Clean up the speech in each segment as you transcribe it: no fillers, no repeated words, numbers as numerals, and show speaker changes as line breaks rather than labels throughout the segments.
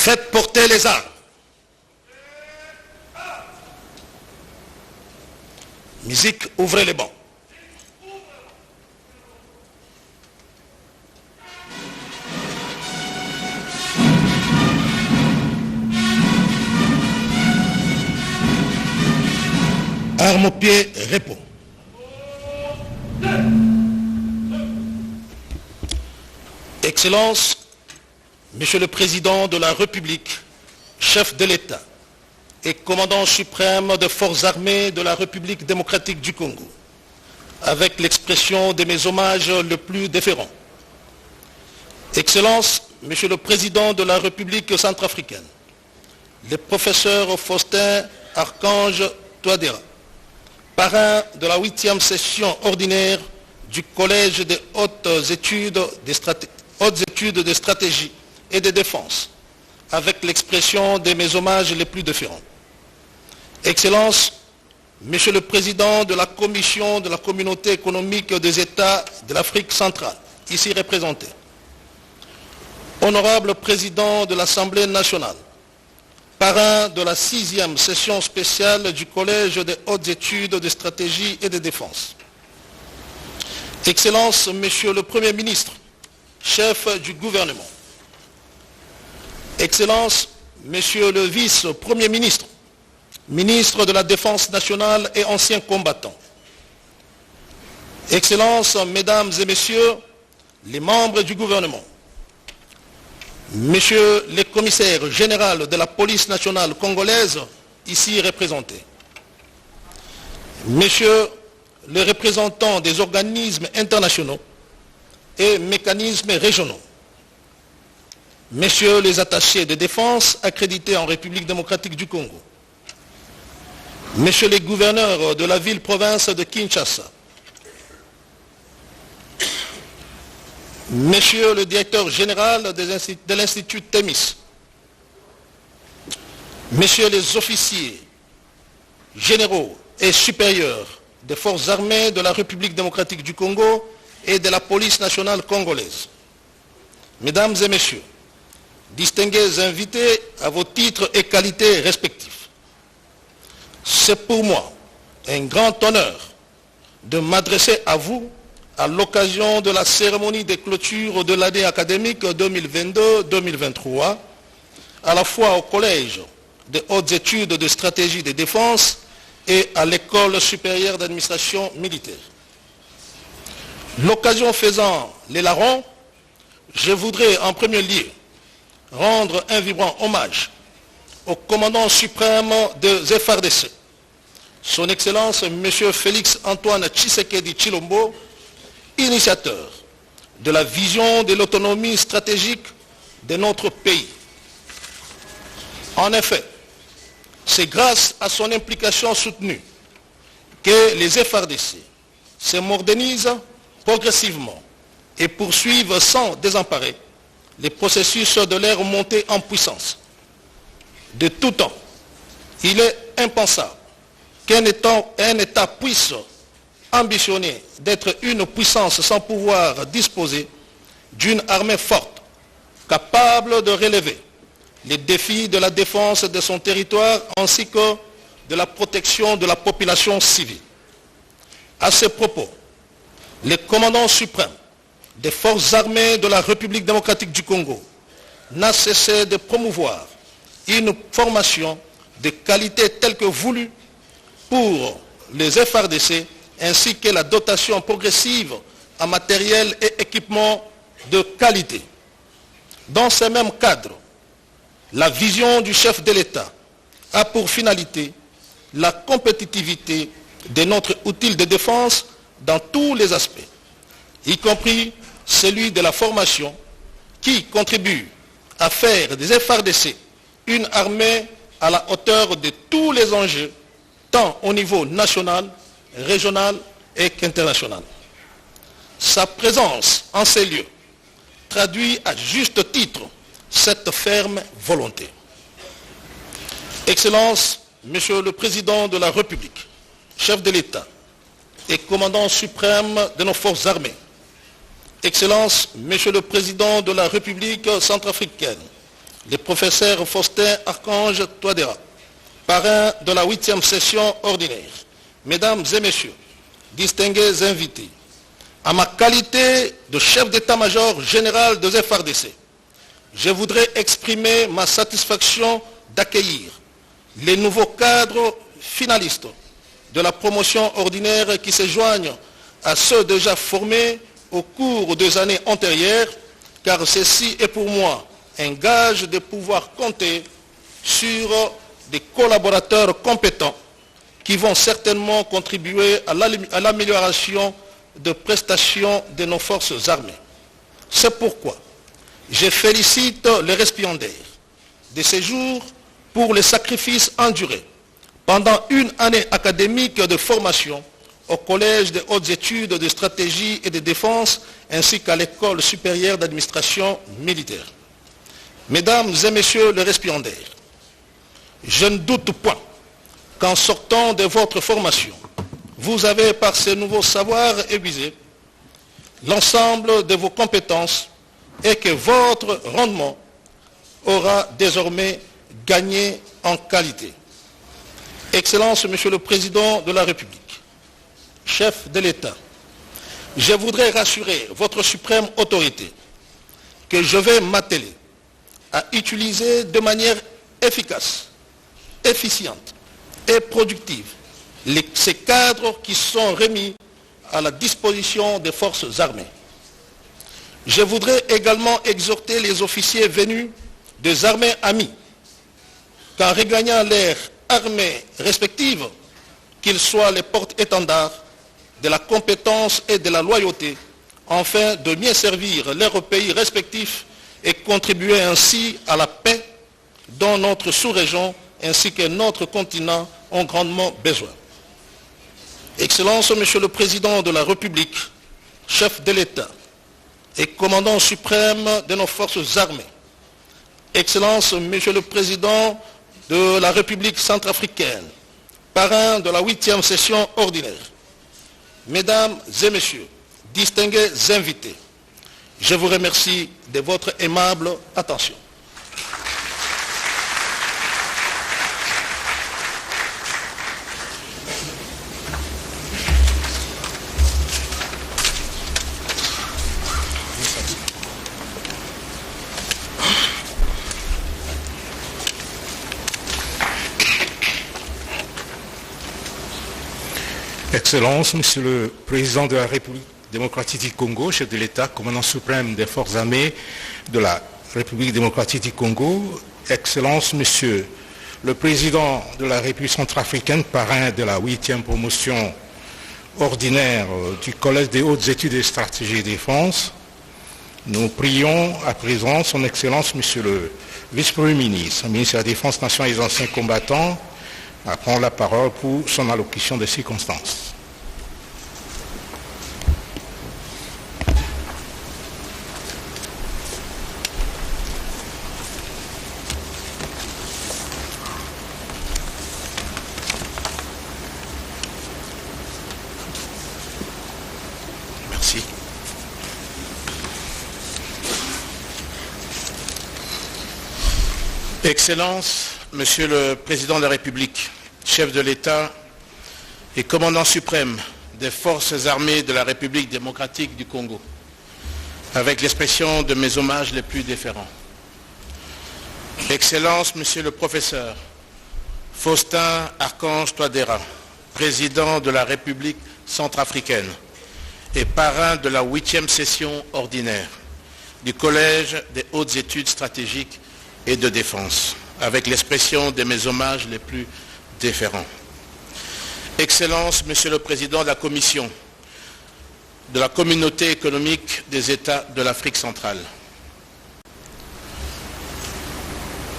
Faites porter les armes. Musique, ouvrez les bancs. Arme au pied, repos. Excellences, Monsieur le Président de la République, chef de l'État et commandant suprême des forces armées de la République démocratique du Congo, avec l'expression de mes hommages le plus déférents. Excellences, Monsieur le Président de la République centrafricaine, le professeur Faustin Archange Touadéra, parrain de la 8e session ordinaire du Collège des hautes études de stratégie et de défense, avec l'expression de mes hommages les plus déférents. Excellences, Monsieur le Président de la Commission de la Communauté économique des États de l'Afrique centrale, ici représenté. Honorable Président de l'Assemblée nationale, parrain de la 6e session spéciale du Collège des hautes études de stratégie et de défense. Excellences, Monsieur le Premier ministre, chef du gouvernement. Excellences, Monsieur le vice-premier ministre, ministre de la Défense nationale et ancien combattant. Excellences, Mesdames et Messieurs, les membres du gouvernement. Monsieur le commissaire général de la police nationale congolaise, ici représenté. Messieurs les représentants des organismes internationaux et mécanismes régionaux. Messieurs les attachés de défense accrédités en République démocratique du Congo. Messieurs les gouverneurs de la ville-province de Kinshasa. Monsieur le directeur général de l'Institut Thémis, Messieurs les officiers généraux et supérieurs des forces armées de la République démocratique du Congo et de la police nationale congolaise, Mesdames et Messieurs, distingués invités à vos titres et qualités respectifs, c'est pour moi un grand honneur de m'adresser à vous à l'occasion de la cérémonie de clôture de l'année académique 2022-2023, à la fois au Collège des hautes études de stratégie de défense et à l'École supérieure d'administration militaire. L'occasion faisant les larrons, je voudrais en premier lieu rendre un vibrant hommage au commandant suprême des FARDC, son Excellence M. Félix Antoine Tshisekedi Tshilombo, initiateur de la vision de l'autonomie stratégique de notre pays. En effet, c'est grâce à son implication soutenue que les FARDC se modernisent progressivement et poursuivent sans désemparer les processus de leur montée en puissance. De tout temps, il est impensable qu'un État puisse ambitionner d'être une puissance sans pouvoir disposer d'une armée forte, capable de relever les défis de la défense de son territoire ainsi que de la protection de la population civile. À ce propos, le commandant suprême des forces armées de la République démocratique du Congo n'a cessé de promouvoir une formation de qualité telle que voulue pour les FARDC ainsi que la dotation progressive en matériel et équipement de qualité. Dans ce même cadre, la vision du chef de l'État a pour finalité la compétitivité de notre outil de défense dans tous les aspects, y compris celui de la formation qui contribue à faire des FARDC une armée à la hauteur de tous les enjeux, tant au niveau national, régional et qu'international. Sa présence en ces lieux traduit à juste titre cette ferme volonté. Excellence, Monsieur le Président de la République, chef de l'État et commandant suprême de nos forces armées, Excellence, Monsieur le Président de la République centrafricaine, le professeur Faustin Archange Touadéra, parrain de la 8e session ordinaire, mesdames et messieurs, distingués invités, à ma qualité de chef d'état-major général des FARDC, je voudrais exprimer ma satisfaction d'accueillir les nouveaux cadres finalistes de la promotion ordinaire qui se joignent à ceux déjà formés au cours des années antérieures, car ceci est pour moi un gage de pouvoir compter sur des collaborateurs compétents qui vont certainement contribuer à l'amélioration des prestations de nos forces armées. C'est pourquoi je félicite les récipiendaires de ces jours pour les sacrifices endurés pendant une année académique de formation au Collège des hautes études de stratégie et de défense ainsi qu'à l'École supérieure d'administration militaire. Mesdames et messieurs les récipiendaires, je ne doute point qu'en sortant de votre formation, vous avez par ces nouveaux savoirs aiguisés l'ensemble de vos compétences et que votre rendement aura désormais gagné en qualité. Excellence, Monsieur le Président de la République, chef de l'État, je voudrais rassurer votre suprême autorité que je vais m'atteler à utiliser de manière efficace, efficiente et productive ces cadres qui sont remis à la disposition des forces armées. Je voudrais également exhorter les officiers venus des armées amies qu'en regagnant leurs armées respectives, qu'ils soient les porte-étendards de la compétence et de la loyauté, afin de mieux servir leurs pays respectifs et contribuer ainsi à la paix dont notre sous-région ainsi que notre continent ont grandement besoin. Excellence, Monsieur le Président de la République, chef de l'État et commandant suprême de nos forces armées, Excellence, Monsieur le Président de la République centrafricaine, parrain de la 8e session ordinaire, Mesdames et Messieurs, distingués invités, je vous remercie de votre aimable attention.
Excellences, Monsieur le Président de la République démocratique du Congo, chef de l'État, commandant suprême des forces armées de la République démocratique du Congo, Excellences, Monsieur le Président de la République centrafricaine, parrain de la 8e promotion ordinaire du Collège des hautes études de stratégie et défense, nous prions à présent son Excellence, Monsieur le Vice-Premier ministre, ministre de la Défense nationale et des anciens combattants, à prendre la parole pour son allocution de circonstances.
Merci.
Excellence, Monsieur le Président de la République, chef de l'État et commandant suprême des forces armées de la République démocratique du Congo, avec l'expression de mes hommages les plus déférents. Excellence, Monsieur le Professeur Faustin Archange Touadéra, président de la République centrafricaine et parrain de la 8e session ordinaire du Collège des hautes études stratégiques et de défense, avec l'expression de mes hommages les plus déférents. Excellence, Monsieur le Président de la Commission de la Communauté économique des États de l'Afrique centrale.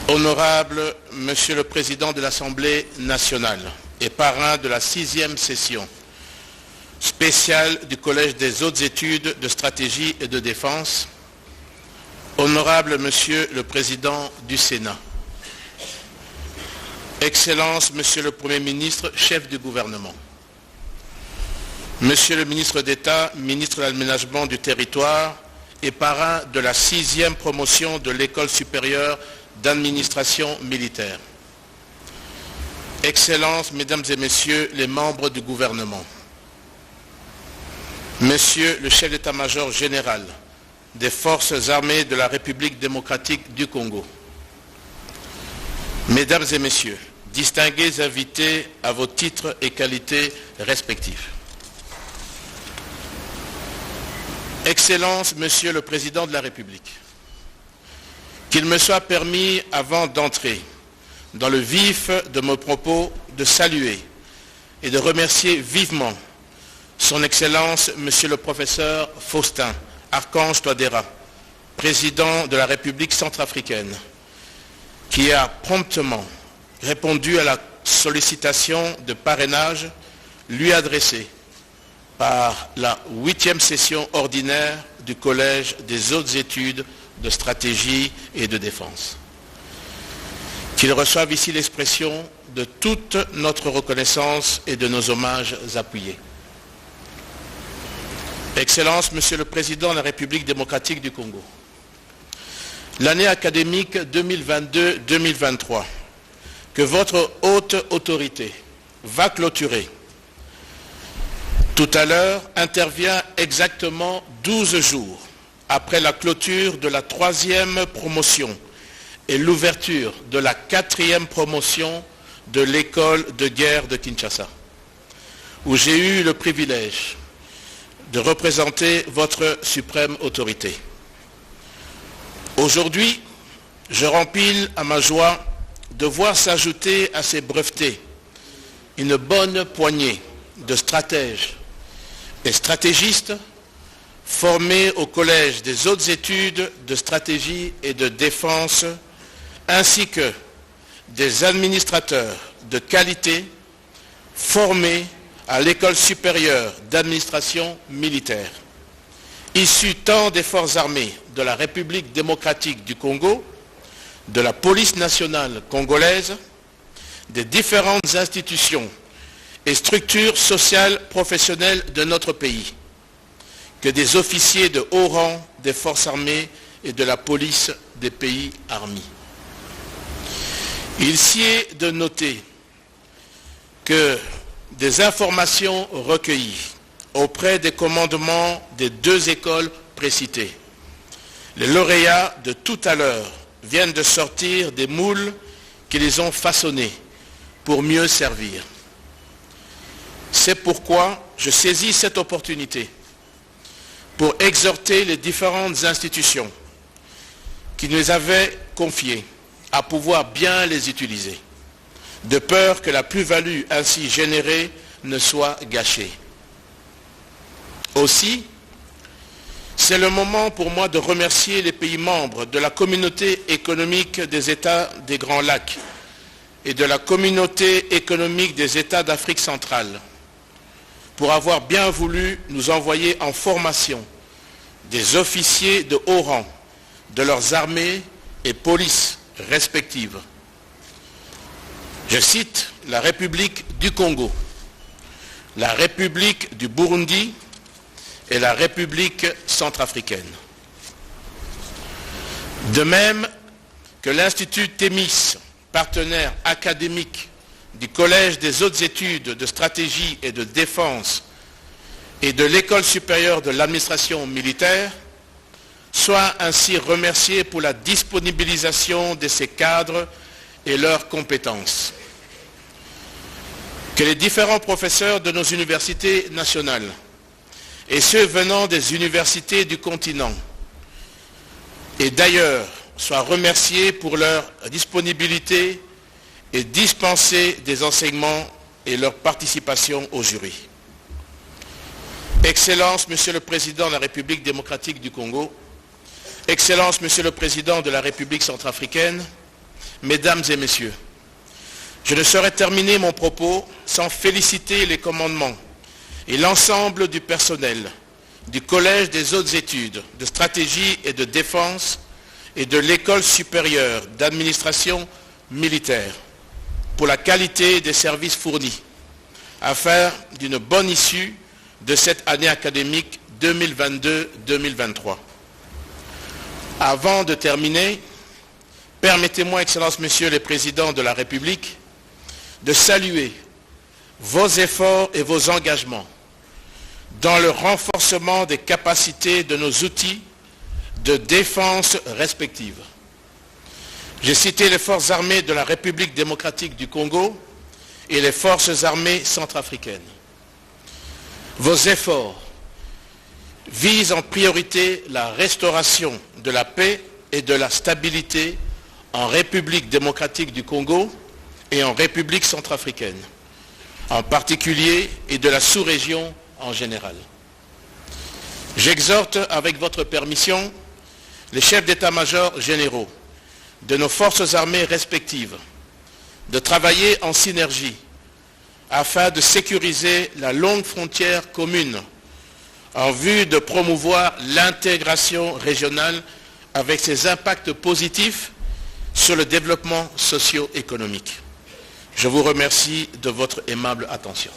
Honorable Monsieur le Président de l'Assemblée nationale et parrain de la 6e session spéciale du Collège des hautes études de stratégie et de défense. Honorable Monsieur le Président du Sénat. Excellence, Monsieur le Premier ministre, chef du gouvernement. Monsieur le ministre d'État, ministre de l'Aménagement du territoire et parrain de la 6e promotion de l'École supérieure d'administration militaire. Excellences, Mesdames et Messieurs les membres du gouvernement, Monsieur le chef d'état-major général des forces armées de la République démocratique du Congo, Mesdames et Messieurs, distingués invités à vos titres et qualités respectifs. Excellences, Monsieur le Président de la République, qu'il me soit permis, avant d'entrer dans le vif de mes propos, de saluer et de remercier vivement Son Excellence, Monsieur le Professeur Faustin Archange Touadéra, Président de la République centrafricaine, qui a promptement répondu à la sollicitation de parrainage lui adressée par la 8e session ordinaire du Collège des hautes études de stratégie et de défense. Qu'il reçoive ici l'expression de toute notre reconnaissance et de nos hommages appuyés. Excellences, Monsieur le Président de la République démocratique du Congo, l'année académique 2022-2023 que votre haute autorité va clôturer tout à l'heure intervient exactement 12 jours après la clôture de la 3e promotion et l'ouverture de la 4e promotion de l'école de guerre de Kinshasa, où j'ai eu le privilège de représenter votre suprême autorité. Aujourd'hui, je rempile à ma joie de voir s'ajouter à ces brevetés une bonne poignée de stratèges et stratégistes formés au Collège des hautes études de stratégie et de défense, ainsi que des administrateurs de qualité formés à l'École supérieure d'administration militaire, issus tant des forces armées de la République démocratique du Congo, de la police nationale congolaise, des différentes institutions et structures sociales professionnelles de notre pays, que des officiers de haut rang des forces armées et de la police des pays armés. Il s'y est de noter que des informations recueillies auprès des commandements des 2 écoles précitées, les lauréats de tout à l'heure viennent de sortir des moules qui les ont façonnés pour mieux servir. C'est pourquoi je saisis cette opportunité pour exhorter les différentes institutions qui nous avaient confiées à pouvoir bien les utiliser, de peur que la plus-value ainsi générée ne soit gâchée. Aussi, c'est le moment pour moi de remercier les pays membres de la communauté économique des États des Grands Lacs et de la communauté économique des États d'Afrique centrale pour avoir bien voulu nous envoyer en formation des officiers de haut rang de leurs armées et polices respectives. Je cite la République du Congo, la République du Burundi et la République centrafricaine. De même que l'Institut Thémis, partenaire académique du Collège des hautes études de stratégie et de défense et de l'École supérieure de l'administration militaire, soit ainsi remercié pour la disponibilisation de ces cadres et leurs compétences. Que les différents professeurs de nos universités nationales et ceux venant des universités du continent et d'ailleurs soient remerciés pour leur disponibilité et dispenser des enseignements et leur participation au jury. Excellences, Monsieur le Président de la République démocratique du Congo, Excellences, Monsieur le Président de la République centrafricaine, Mesdames et Messieurs, je ne saurais terminer mon propos sans féliciter les commandements et l'ensemble du personnel du Collège des hautes études de stratégie et de défense et de l'École supérieure d'administration militaire pour la qualité des services fournis afin d'une bonne issue de cette année académique 2022-2023. Avant de terminer, Permettez-moi, Excellences, Messieurs les Présidents de la République, de saluer vos efforts et vos engagements dans le renforcement des capacités de nos outils de défense respectives. J'ai cité les forces armées de la République démocratique du Congo et les forces armées centrafricaines. Vos efforts visent en priorité la restauration de la paix et de la stabilité en République démocratique du Congo et en République centrafricaine, en particulier, et de la sous-région en général. J'exhorte, avec votre permission, les chefs d'état-major généraux de nos forces armées respectives de travailler en synergie afin de sécuriser la longue frontière commune en vue de promouvoir l'intégration régionale avec ses impacts positifs sur le développement socio-économique. Je vous remercie de votre aimable attention.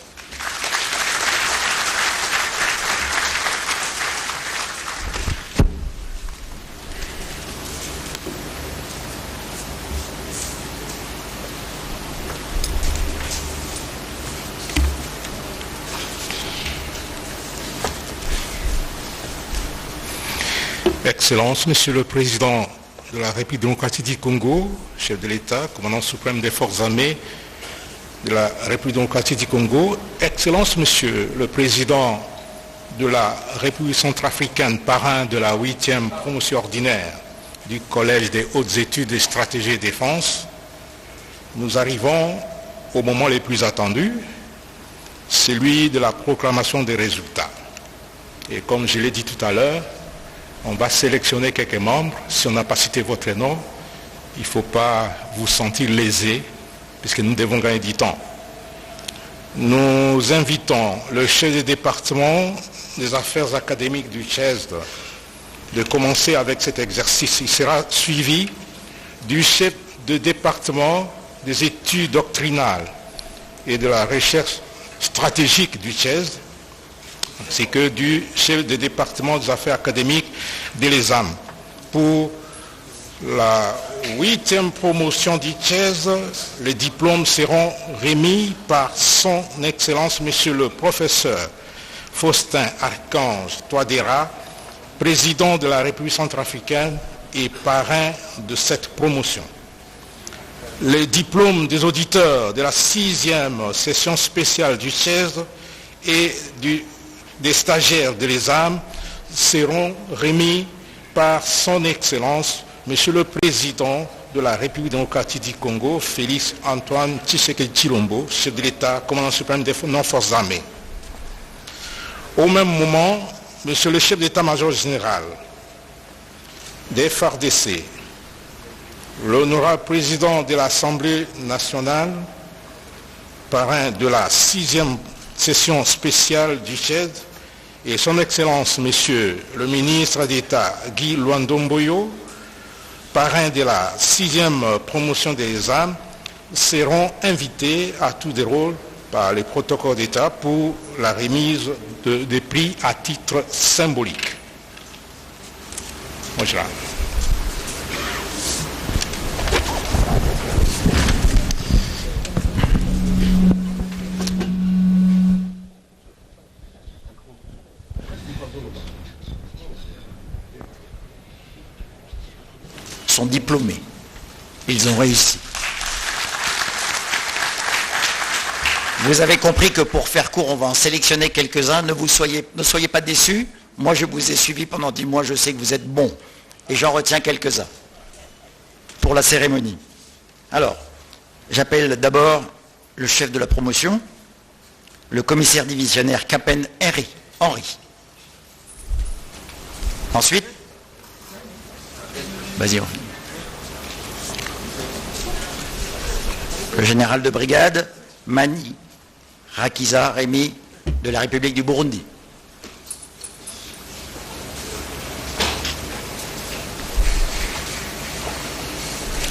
Excellences, Monsieur le Président de la République démocratique du Congo, chef de l'État, commandant suprême des forces armées de la République démocratique du Congo, Excellences, Monsieur le Président de la République centrafricaine, parrain de la 8e promotion ordinaire du Collège des hautes études et stratégie de défense, nous arrivons au moment le plus attendu, celui de la proclamation des résultats. Et comme je l'ai dit tout à l'heure, on va sélectionner quelques membres. Si on n'a pas cité votre nom, il ne faut pas vous sentir lésé, puisque nous devons gagner du temps. Nous invitons le chef du département des affaires académiques du CHESD de commencer avec cet exercice. Il sera suivi du chef de département des études doctrinales et de la recherche stratégique du CHESD, c'est que du chef de département des affaires académiques de l'ESAM. Pour la 8e promotion du CHESD, les diplômes seront remis par son Excellence, Monsieur le Professeur Faustin Archange Touadéra, président de la République centrafricaine et parrain de cette promotion. Les diplômes des auditeurs de la 6e session spéciale du CHESD et des stagiaires de l'ESAM seront remis par son Excellence, Monsieur le Président de la République démocratique du Congo, Félix Antoine Tshisekedi Tshilombo, chef de l'État, commandant suprême des forces armées. Au même moment, Monsieur le chef d'état-major général des FARDC, l'honorable président de l'Assemblée nationale, parrain de la 6e session spéciale du CHED, et son Excellence, Monsieur le ministre d'État Guy Luandomboyo, parrain de la 6e promotion des âmes, seront invités à tout déroule par les protocoles d'État pour la remise des prix à titre symbolique. Bonjour.
Sont diplômés. Ils ont réussi. Vous avez compris que pour faire court, on va en sélectionner quelques-uns. Ne soyez pas déçus. Moi, je vous ai suivi pendant 10 mois. Je sais que vous êtes bons. Et j'en retiens quelques-uns pour la cérémonie. Alors, j'appelle d'abord le chef de la promotion, le commissaire divisionnaire Capen Henri. Ensuite, vas-y, le général de brigade, Mani Rakiza Rémi de la République du Burundi.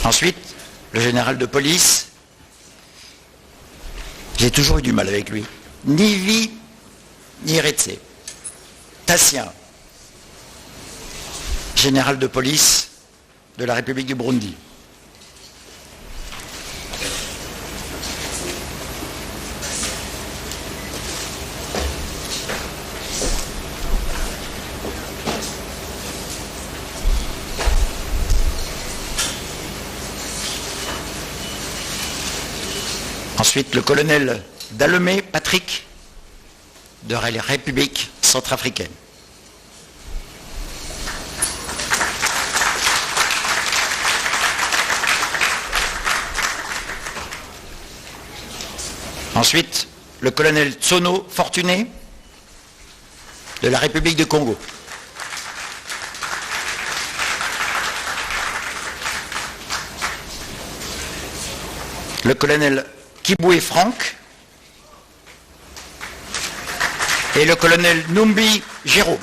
Ensuite, le général de police, j'ai toujours eu du mal avec lui, Nivi Niretse, Tassien, général de police de la République du Burundi. Ensuite, le colonel Dalemé Patrick, de la République centrafricaine. Ensuite, le colonel Tsono Fortuné, de la République du Congo. Le colonel Kiboué Franck et le colonel Numbi Jérôme.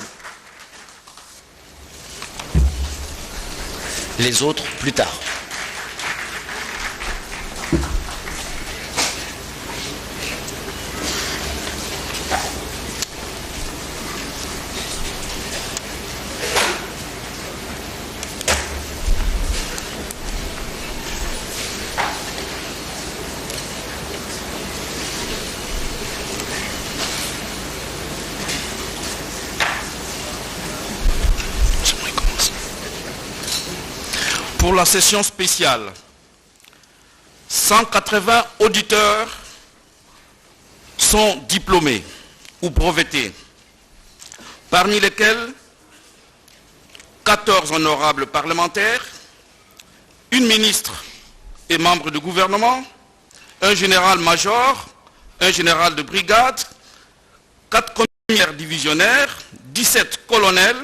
Les autres plus tard.
Pour la session spéciale, 180 auditeurs sont diplômés ou brevetés, parmi lesquels 14 honorables parlementaires, une ministre et membre du gouvernement, un général-major, un général de brigade, 4 commissaires divisionnaires, 17 colonels,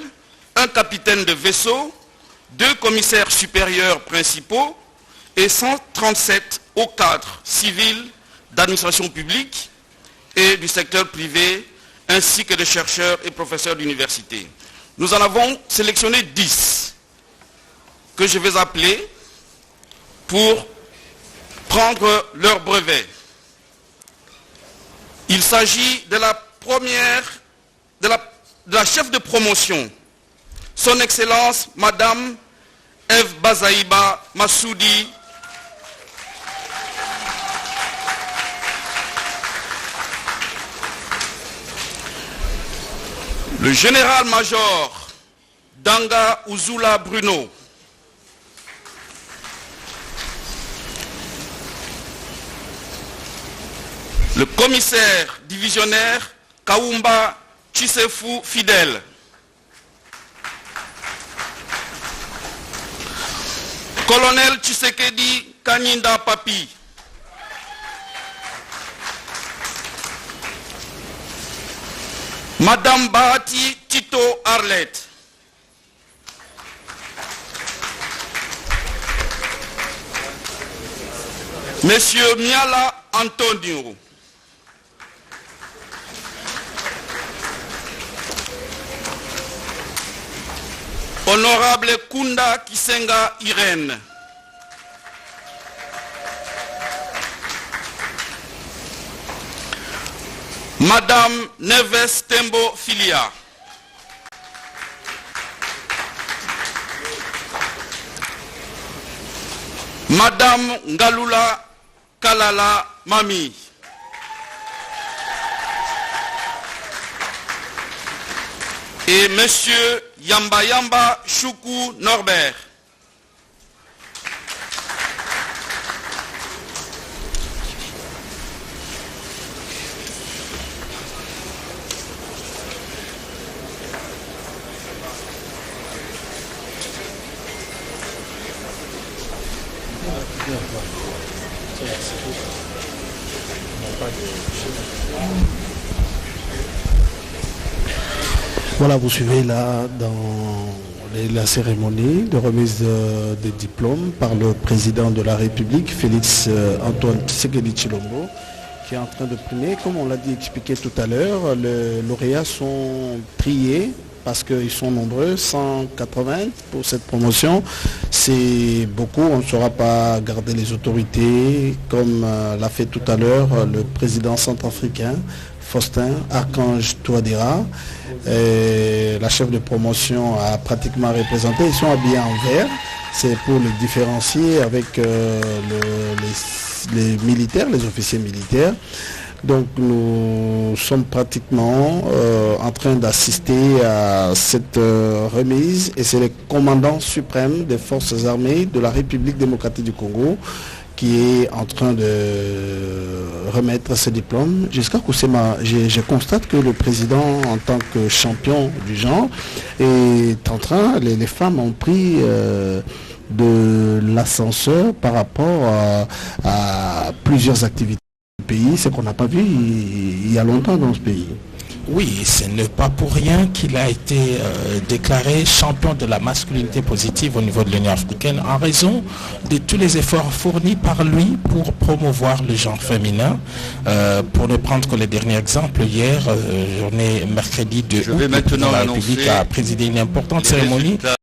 un capitaine de vaisseau, 2 commissaires supérieurs principaux et 137 hauts cadres civils d'administration publique et du secteur privé, ainsi que des chercheurs et professeurs d'université. Nous en avons sélectionné 10 que je vais appeler pour prendre leur brevet. Il s'agit de la première, de la chef de promotion, Son Excellence Madame Eve Bazaïba Massoudi, le général-major Danga Uzula Bruno, le commissaire divisionnaire Kaumba Chisefu Fidèle, colonel Tshisekedi Kanyinda Papi, Madame Bahati Tito Arlette, Monsieur Miala Antonio, Honorable Kunda Kisenga Irène, Madame Neves Tembo Filia, Madame Ngalula Kalala Mami, et Monsieur Yamba Yamba Choukou Norbert.
Voilà, vous suivez là dans la cérémonie de remise des diplômes par le président de la République, Félix Antoine Tshisekedi Tshilombo, qui est en train de primer. Comme on l'a dit, expliqué tout à l'heure, les lauréats sont triés parce qu'ils sont nombreux, 180 pour cette promotion. C'est beaucoup, on ne saura pas garder les autorités, comme l'a fait tout à l'heure le président centrafricain, Faustin Archange Touadéra. La chef de promotion a pratiquement représenté. Ils sont habillés en vert. C'est pour les différencier avec les militaires, les officiers militaires. Donc nous sommes pratiquement en train d'assister à cette remise et c'est le commandant suprême des forces armées de la République démocratique du Congo qui est en train de remettre ce diplôme. Jusqu'à Kousema, je constate que le président, en tant que champion du genre, est en train, les femmes ont pris de l'ascenseur par rapport à plusieurs activités du pays, ce qu'on n'a pas vu il y a longtemps dans ce pays.
Oui, ce n'est pas pour rien qu'il a été déclaré champion de la masculinité positive au niveau de l'Union africaine en raison de tous les efforts fournis par lui pour promouvoir le genre féminin. Pour ne prendre que le dernier exemple, hier, journée mercredi 2 août, la République a présidé une importante cérémonie